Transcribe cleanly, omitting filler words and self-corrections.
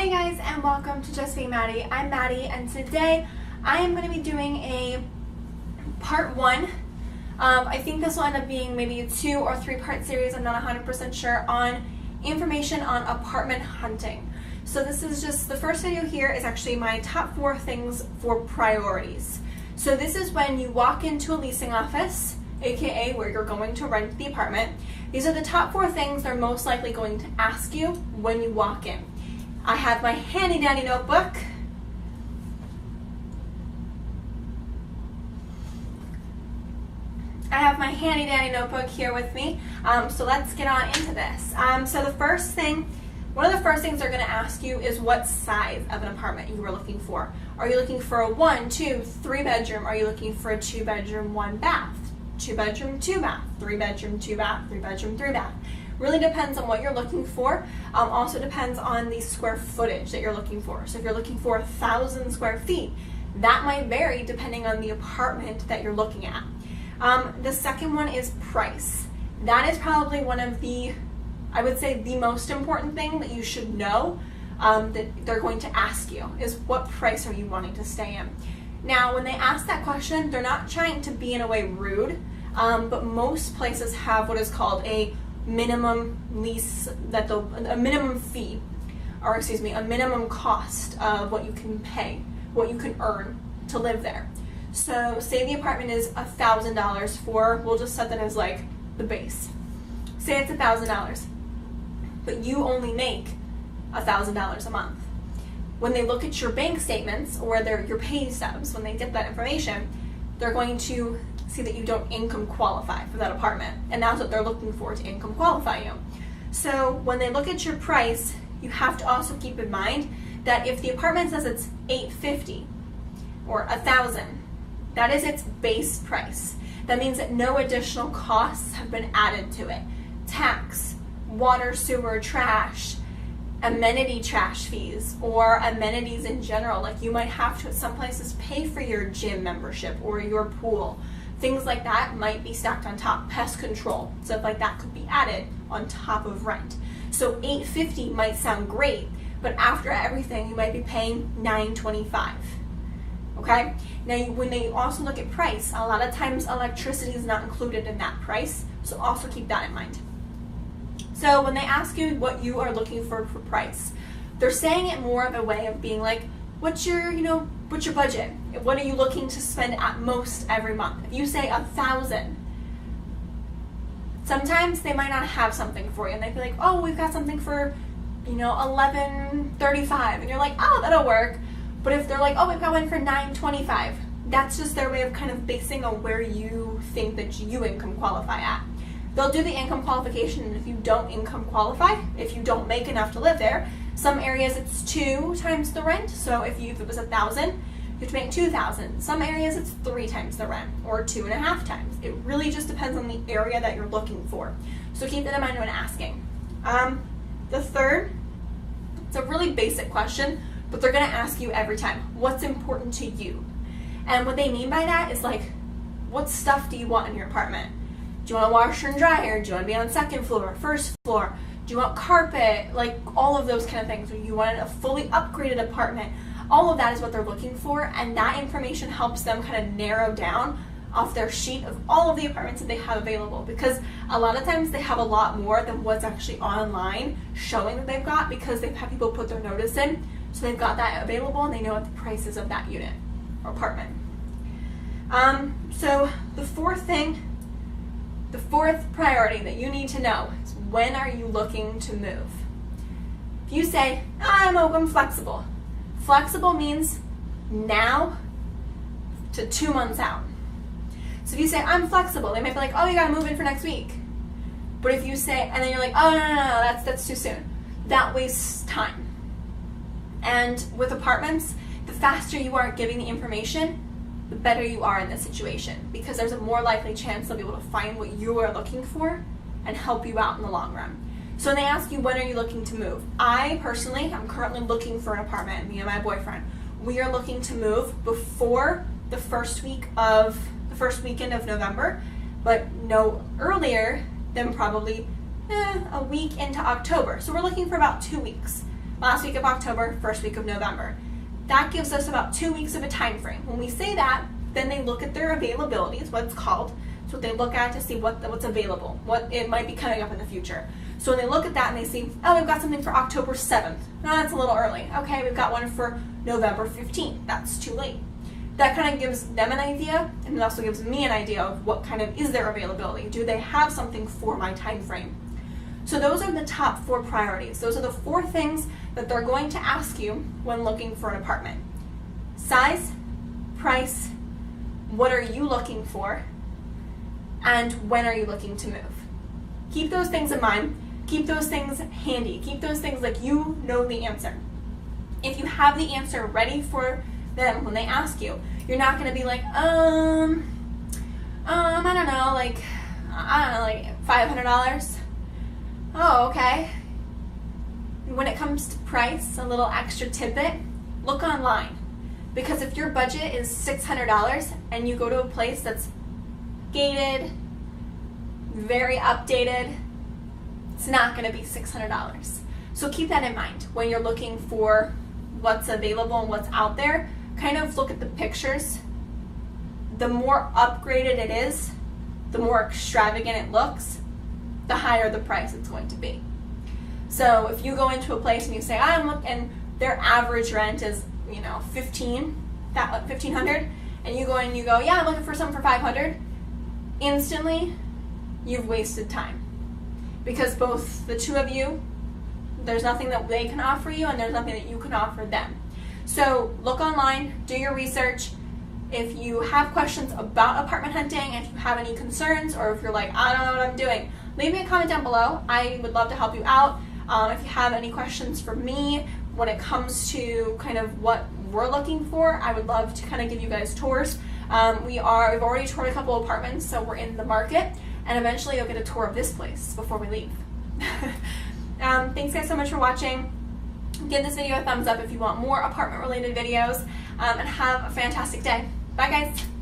Hey guys, and welcome to Just Being Maddie. I'm Maddie, and today I am going to be doing a part 1. I think this will end up being maybe a 2 or 3 part series, I'm not 100% sure, on information on apartment hunting. So this is just, the first video here is actually my top 4 things for priorities. So this is when you walk into a leasing office, aka where you're going to rent the apartment. These are the top 4 things they're most likely going to ask you when you walk in. I have my handy dandy notebook. Here with me. So let's get on into this. So the first thing, one of the first things they're going to ask you is what size of an apartment you were looking for. Are you looking for a 1, 2, 3 bedroom? Are you looking for a 2 bedroom, 1 bath? 2 bedroom, 2 bath? 3 bedroom, 2 bath? 3 bedroom, 3 bath? Really depends on what you're looking for. Also depends on the square footage that you're looking for. So if you're looking for 1,000 square feet, that might vary depending on the apartment that you're looking at. The second one is price. That is probably one of the, I would say, the most important thing that you should know that they're going to ask you is what price are you wanting to stay in. Now, when they ask that question, they're not trying to be in a way rude, but most places have what is called a minimum lease, a minimum fee, or excuse me, a minimum cost of what you can pay, what you can earn to live there. So say the apartment is $1,000 for, we'll just set that as like the base. Say it's $1,000, but you only make $1,000 a month. When they look at your bank statements or your pay stubs, when they get that information, they're going to see that you don't income qualify for that apartment, and that's what they're looking for, to income qualify you. So when they look at your price, you have to also keep in mind that if the apartment says it's $850 or $1,000, that is its base price. That means that no additional costs have been added to it. Tax, water, sewer, trash, amenity trash fees, or amenities in general. Like you might have to at some places pay for your gym membership or your pool. Things like that might be stacked on top. Pest control, stuff like that could be added on top of rent. So $850 might sound great, but after everything you might be paying $925. Okay? Now when they also look at price, a lot of times electricity is not included in that price, so also keep that in mind. So when they ask you what you are looking for price, they're saying it more of a way of being like, what's your budget? What are you looking to spend at most every month? If you say $1,000, sometimes they might not have something for you, and they'd be like, oh, we've got something for, $1,135, and you're like, oh, that'll work. But if they're like, oh, we've got one for $925, that's just their way of kind of basing on where you think that you income qualify at. They'll do the income qualification, and if you don't income qualify, if you don't make enough to live there, some areas it's 2 times the rent. So if it was $1,000, you have to make $2,000. Some areas it's 3 times the rent, or 2.5 times. It really just depends on the area that you're looking for. So keep that in mind when asking. The third, it's a really basic question, but they're going to ask you every time, what's important to you? And what they mean by that is like, what stuff do you want in your apartment? Do you want a washer and dryer? Do you want to be on second floor, first floor? Do you want carpet? Like all of those kind of things. Or you want a fully upgraded apartment? All of that is what they're looking for, and that information helps them kind of narrow down off their sheet of all of the apartments that they have available, because a lot of times they have a lot more than what's actually online showing that they've got, because they've had people put their notice in, so they've got that available and they know what the price is of that unit or apartment. So the fourth priority that you need to know is, when are you looking to move? If you say, I'm flexible. Flexible means now to 2 months out. So if you say, I'm flexible, they might be like, oh, you gotta move in for next week. But if you say, and then you're like, oh, no, that's too soon. That wastes time. And with apartments, the faster you are giving the information, the better you are in this situation, because there's a more likely chance they'll be able to find what you are looking for and help you out in the long run. So when they ask you, when are you looking to move? I personally, I'm currently looking for an apartment, me and my boyfriend. We are looking to move before the first weekend of November, but no earlier than probably a week into October. So we're looking for about 2 weeks last week of October, first week of November. That gives us about 2 weeks of a time frame. When we say that, then they look at their availability, is what it's called. It's what they look at to see what's available, what it might be coming up in the future. So when they look at that and they see, oh, we've got something for October 7th. No, that's a little early. Okay, we've got one for November 15th. That's too late. That kind of gives them an idea, and it also gives me an idea of what kind of is their availability. Do they have something for my time frame? So those are the top 4 priorities. Those are the 4 things that they're going to ask you when looking for an apartment. Size, price, what are you looking for, and when are you looking to move? Keep those things in mind. Keep those things handy. Keep those things like you know the answer. If you have the answer ready for them when they ask you, you're not going to be like, I don't know, like $500. Oh, okay. When it comes to price, a little extra tidbit, look online. Because if your budget is $600 and you go to a place that's gated, very updated, it's not going to be $600. So keep that in mind when you're looking for what's available and what's out there. Kind of look at the pictures. The more upgraded it is, the more extravagant it looks, the higher the price it's going to be. So if you go into a place and you say, and their average rent is, $1,500, and you go in and you go, yeah, I'm looking for something for $500, instantly you've wasted time. Because both the two of you, there's nothing that they can offer you and there's nothing that you can offer them. So look online, do your research. If you have questions about apartment hunting, if you have any concerns, or if you're like, I don't know what I'm doing, leave me a comment down below. I would love to help you out. If you have any questions for me when it comes to kind of what we're looking for, I would love to kind of give you guys tours. We've already toured a couple apartments, so we're in the market, and eventually you'll get a tour of this place before we leave. Thanks guys so much for watching. Give this video a thumbs up if you want more apartment related videos, and have a fantastic day. Bye guys.